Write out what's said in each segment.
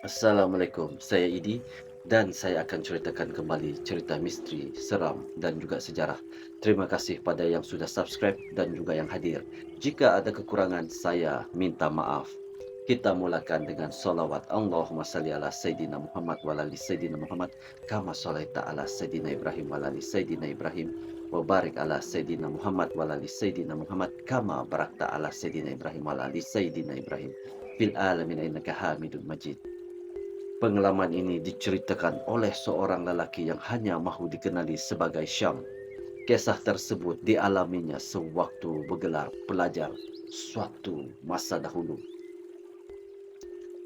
Assalamualaikum, saya Idi dan saya akan ceritakan kembali cerita misteri, seram dan juga sejarah. Terima kasih pada yang sudah subscribe dan juga yang hadir. Jika ada kekurangan, saya minta maaf. Kita mulakan dengan solawat Allahumma salli ala Sayyidina Muhammad wa ala Sayyidina Muhammad kama salaita ala Sayyidina Ibrahim wa ala Sayyidina Ibrahim wa barik ala Sayyidina Muhammad wa ala Sayyidina Muhammad kama barakta ala Sayyidina Ibrahim wa ala Sayyidina Ibrahim fil alamin innaka Hamidum Majid. Pengalaman ini diceritakan oleh seorang lelaki yang hanya mahu dikenali sebagai Syam. Kisah tersebut dialaminya sewaktu bergelar pelajar suatu masa dahulu.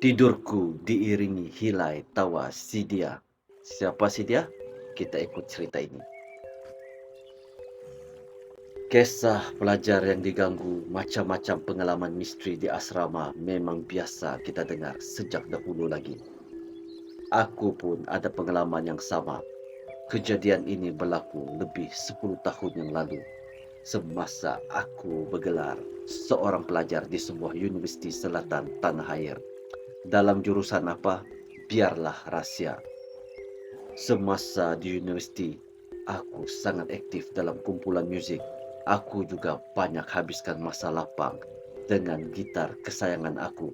Tidurku diiringi hilai tawa si dia. Siapa si dia? Kita ikut cerita ini. Kisah pelajar yang diganggu macam-macam pengalaman misteri di asrama memang biasa kita dengar sejak dahulu lagi. Aku pun ada pengalaman yang sama. Kejadian ini berlaku lebih 10 tahun yang lalu. Semasa aku bergelar seorang pelajar di sebuah universiti selatan Tanah Air. Dalam jurusan apa? Biarlah rahsia. Semasa di universiti, aku sangat aktif dalam kumpulan muzik. Aku juga banyak habiskan masa lapang dengan gitar kesayangan aku.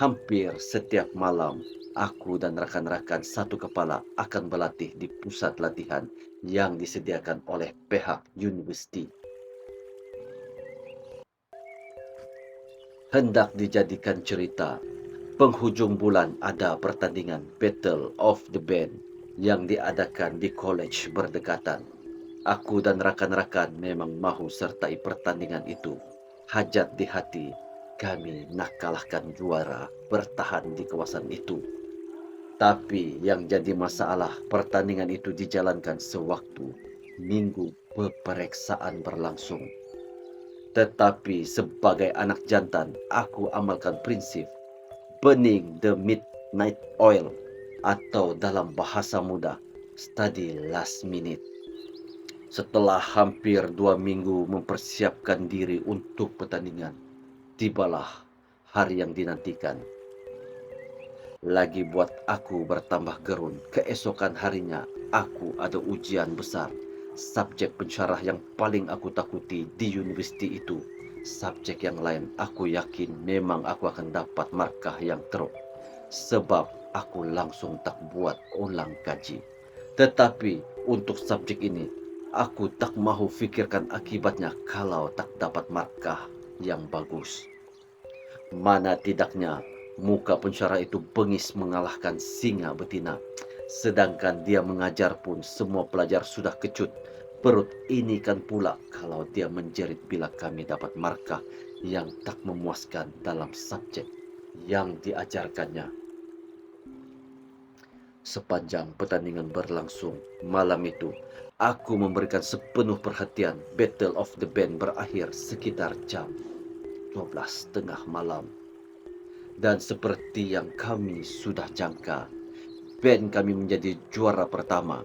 Hampir setiap malam, aku dan rakan-rakan satu kepala akan berlatih di pusat latihan yang disediakan oleh pihak universiti. Hendak dijadikan cerita, penghujung bulan ada pertandingan Battle of the Band yang diadakan di college berdekatan. Aku dan rakan-rakan memang mahu sertai pertandingan itu. Hajat di hati, kami nak kalahkan juara bertahan di kawasan itu. Tapi yang jadi masalah, pertandingan itu dijalankan sewaktu minggu peperiksaan berlangsung. Tetapi sebagai anak jantan, aku amalkan prinsip burning the midnight oil atau dalam bahasa mudah, study last minute. Setelah hampir 2 minggu mempersiapkan diri untuk pertandingan, tibalah hari yang dinantikan. Lagi buat aku bertambah gerun, keesokan harinya aku ada ujian besar. Subjek pensyarah yang paling aku takuti di universiti itu. Subjek yang lain aku yakin memang aku akan dapat markah yang teruk. Sebab aku langsung tak buat ulang kaji. Tetapi untuk subjek ini, aku tak mahu fikirkan akibatnya kalau tak dapat markah yang bagus. Mana tidaknya muka pensyarah itu bengis mengalahkan singa betina. Sedangkan dia mengajar pun semua pelajar sudah kecut. Perut ini kan pula kalau dia menjerit bila kami dapat markah yang tak memuaskan dalam subjek yang diajarkannya. Sepanjang pertandingan berlangsung malam itu, aku memberikan sepenuh perhatian. Battle of the Band berakhir sekitar jam 12 tengah malam. Dan seperti yang kami sudah jangka, band kami menjadi juara pertama.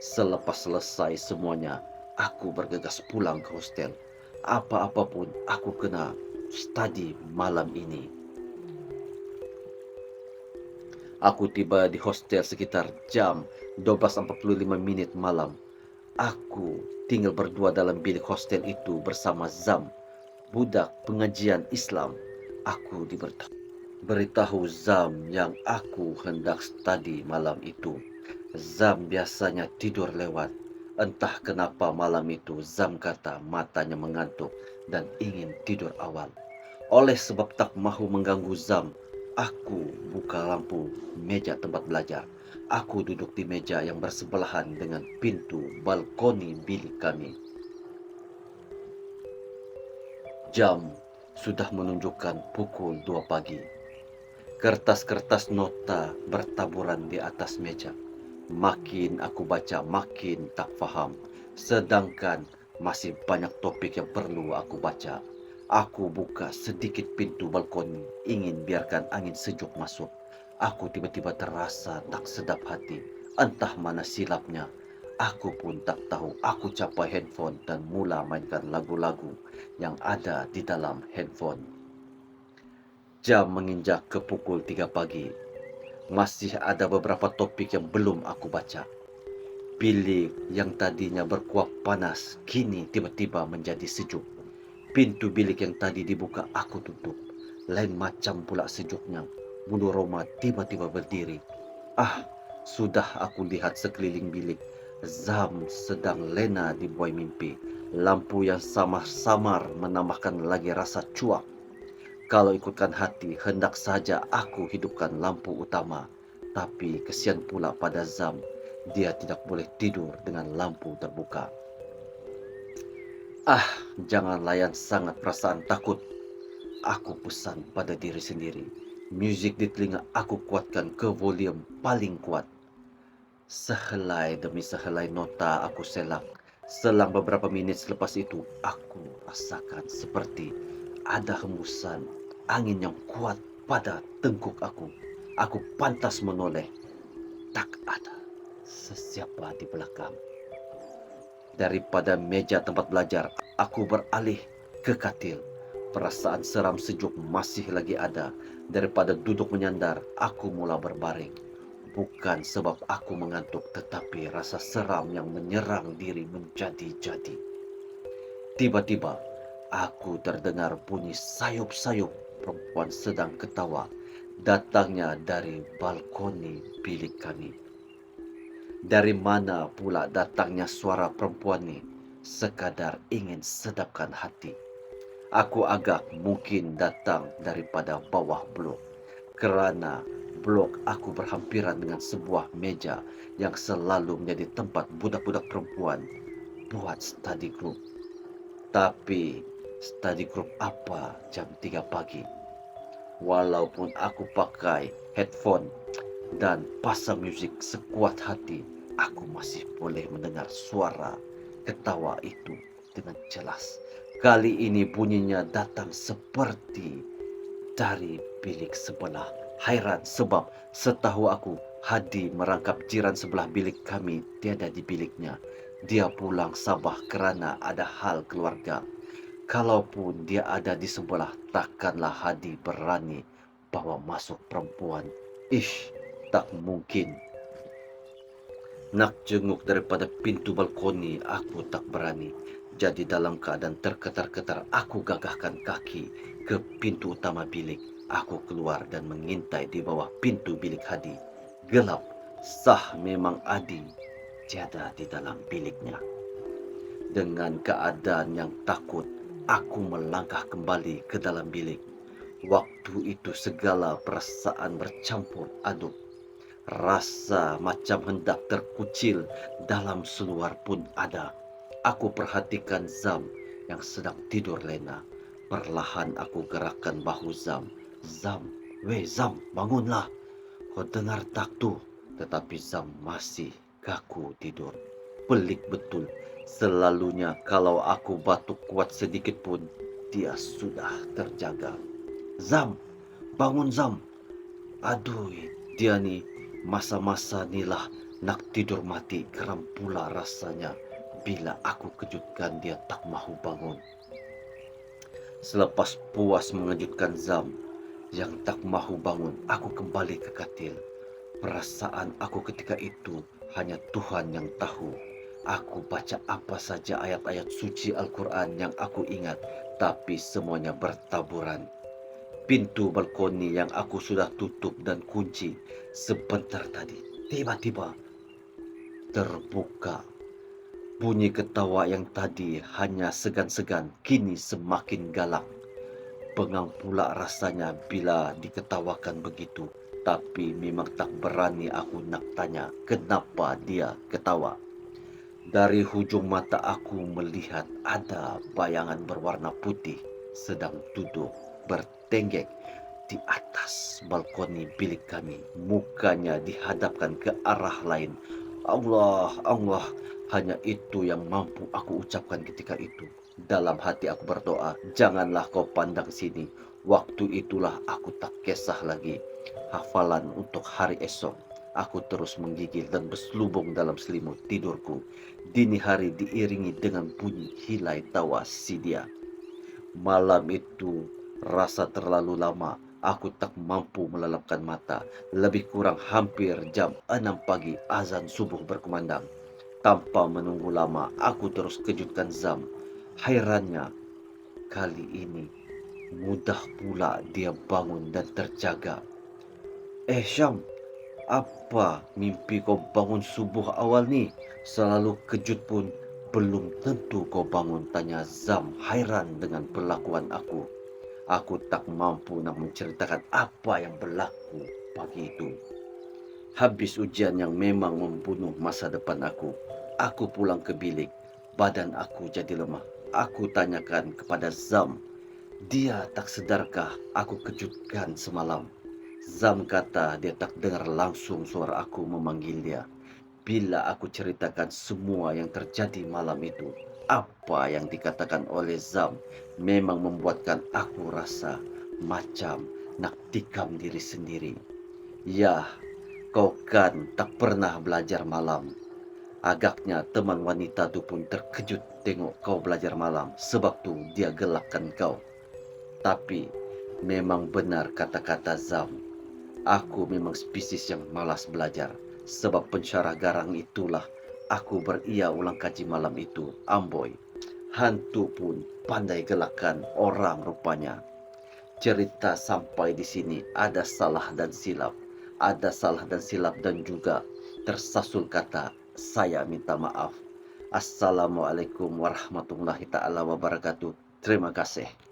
Selepas selesai semuanya, aku bergegas pulang ke hostel. Apa-apapun aku kena study malam ini. Aku tiba di hostel sekitar jam 12.45 malam. Aku tinggal berdua dalam bilik hostel itu bersama Zam, budak pengajian Islam. Aku beritahu Zam yang aku hendak study malam itu. Zam biasanya tidur lewat. Entah kenapa malam itu Zam kata matanya mengantuk dan ingin tidur awal. Oleh sebab tak mahu mengganggu Zam, aku buka lampu meja tempat belajar. Aku duduk di meja yang bersebelahan dengan pintu balkoni bilik kami. Jam sudah menunjukkan pukul 2 pagi. Kertas-kertas nota bertaburan di atas meja. Makin aku baca, makin tak faham. Sedangkan masih banyak topik yang perlu aku baca. Aku buka sedikit pintu balkoni, ingin biarkan angin sejuk masuk. Aku tiba-tiba terasa tak sedap hati. Entah mana silapnya. Aku pun tak tahu. Aku capai handphone dan mula mainkan lagu-lagu yang ada di dalam handphone. Jam menginjak ke pukul 3 pagi. Masih ada beberapa topik yang belum aku baca. Bilik yang tadinya berkuap panas kini tiba-tiba menjadi sejuk. Pintu bilik yang tadi dibuka aku tutup. Lain macam pula sejuknya. Bulu Roma tiba-tiba berdiri. Ah, sudah aku lihat sekeliling bilik. Zam sedang lena di buai mimpi. Lampu yang samar-samar menambahkan lagi rasa cuak. Kalau ikutkan hati, hendak saja aku hidupkan lampu utama. Tapi kesian pula pada Zam. Dia tidak boleh tidur dengan lampu terbuka. Ah, jangan layan sangat perasaan takut. Aku pesan pada diri sendiri. Muzik di telinga aku kuatkan ke volume paling kuat. Sehelai demi sehelai nota aku selak. Selang beberapa minit selepas itu, aku rasakan seperti ada hembusan angin yang kuat pada tengkuk aku. Aku pantas menoleh. Tak ada sesiapa di belakang. Daripada meja tempat belajar, aku beralih ke katil. Perasaan seram sejuk masih lagi ada. Daripada duduk menyandar, aku mula berbaring. Bukan sebab aku mengantuk, tetapi rasa seram yang menyerang diri menjadi-jadi. Tiba-tiba, aku terdengar bunyi sayup-sayup perempuan sedang ketawa. Datangnya dari balkoni bilik kami. Dari mana pula datangnya suara perempuan ni? Sekadar ingin sedapkan hati. Aku agak mungkin datang daripada bawah blok. Kerana blok aku berhampiran dengan sebuah meja yang selalu menjadi tempat budak-budak perempuan buat study group. Tapi study group apa jam 3 pagi? Walaupun aku pakai headphone dan pasang muzik sekuat hati, aku masih boleh mendengar suara ketawa itu dengan jelas. Kali ini bunyinya datang seperti dari bilik sebelah. Hairan sebab setahu aku, Hadi merangkap jiran sebelah bilik kami tiada di biliknya. Dia pulang Sabah kerana ada hal keluarga. Kalaupun dia ada di sebelah, takkanlah Hadi berani bawa masuk perempuan. Ish, tak mungkin. Nak jenguk daripada pintu balkoni, aku tak berani. Jadi dalam keadaan terketar-ketar, aku gagahkan kaki ke pintu utama bilik. Aku keluar dan mengintai di bawah pintu bilik Hadi. Gelap, sah memang Adi tiada di dalam biliknya. Dengan keadaan yang takut, aku melangkah kembali ke dalam bilik. Waktu itu segala perasaan bercampur aduk. Rasa macam hendak terkucil dalam seluar pun ada. Aku perhatikan Zam yang sedang tidur lena. Perlahan aku gerakkan bahu Zam. Zam, weh Zam, bangunlah. Kau dengar tak tu? Tetapi Zam masih kaku tidur. Pelik betul. Selalunya kalau aku batuk kuat sedikit pun, dia sudah terjaga. Zam, bangun Zam. Aduh, dia ni masa-masa nilah nak tidur mati, geram pula rasanya bila aku kejutkan dia tak mahu bangun. Selepas puas mengejutkan Zam yang tak mahu bangun, aku kembali ke katil. Perasaan aku ketika itu hanya Tuhan yang tahu. Aku baca apa saja ayat-ayat suci Al-Quran yang aku ingat, tapi semuanya bertaburan. Pintu balkoni yang aku sudah tutup dan kunci sebentar tadi tiba-tiba terbuka. Bunyi ketawa yang tadi hanya segan-segan kini semakin galak. Pengang pula rasanya bila diketawakan begitu. Tapi memang tak berani aku nak tanya kenapa dia ketawa. Dari hujung mata aku melihat ada bayangan berwarna putih sedang duduk bertenggek di atas balkoni bilik kami. Mukanya dihadapkan ke arah lain. Allah, Allah, hanya itu yang mampu aku ucapkan ketika itu. Dalam hati aku berdoa, janganlah kau pandang sini. Waktu itulah aku tak kisah lagi. Hafalan untuk hari esok. Aku terus menggigil dan berselubung dalam selimut tidurku. Dini hari diiringi dengan bunyi hilai tawa si dia. Malam itu rasa terlalu lama. Aku tak mampu melelapkan mata. Lebih kurang hampir jam 6 pagi azan subuh berkumandang. Tanpa menunggu lama, aku terus kejutkan Zam. Hairannya, kali ini mudah pula dia bangun dan terjaga. Syam, apa mimpi kau bangun subuh awal ni? Selalu kejut pun belum tentu kau bangun, tanya Zam hairan dengan perlakuan aku. Aku tak mampu nak menceritakan apa yang berlaku pagi itu. Habis ujian yang memang membunuh masa depan aku pulang ke bilik. Badan aku jadi lemah. Aku tanyakan kepada Zam, dia tak sedarkah aku kejutkan semalam? Zam kata dia tak dengar langsung suara aku memanggil dia. Bila aku ceritakan semua yang terjadi malam itu, apa yang dikatakan oleh Zam memang membuatkan aku rasa macam nak tikam diri sendiri. Ya, kau kan tak pernah belajar malam. Agaknya teman wanita tu pun terkejut tengok kau belajar malam sebab tu dia gelakkan kau. Tapi memang benar kata-kata Zam. Aku memang spesies yang malas belajar. Sebab pensyarah garang itulah aku beria ulang kaji malam itu. Amboi, hantu pun pandai gelakkan orang rupanya. Cerita sampai di sini ada salah dan silap. Ada salah dan silap dan juga tersasul kata saya minta maaf. Assalamualaikum warahmatullahi taala wabarakatuh. Terima kasih.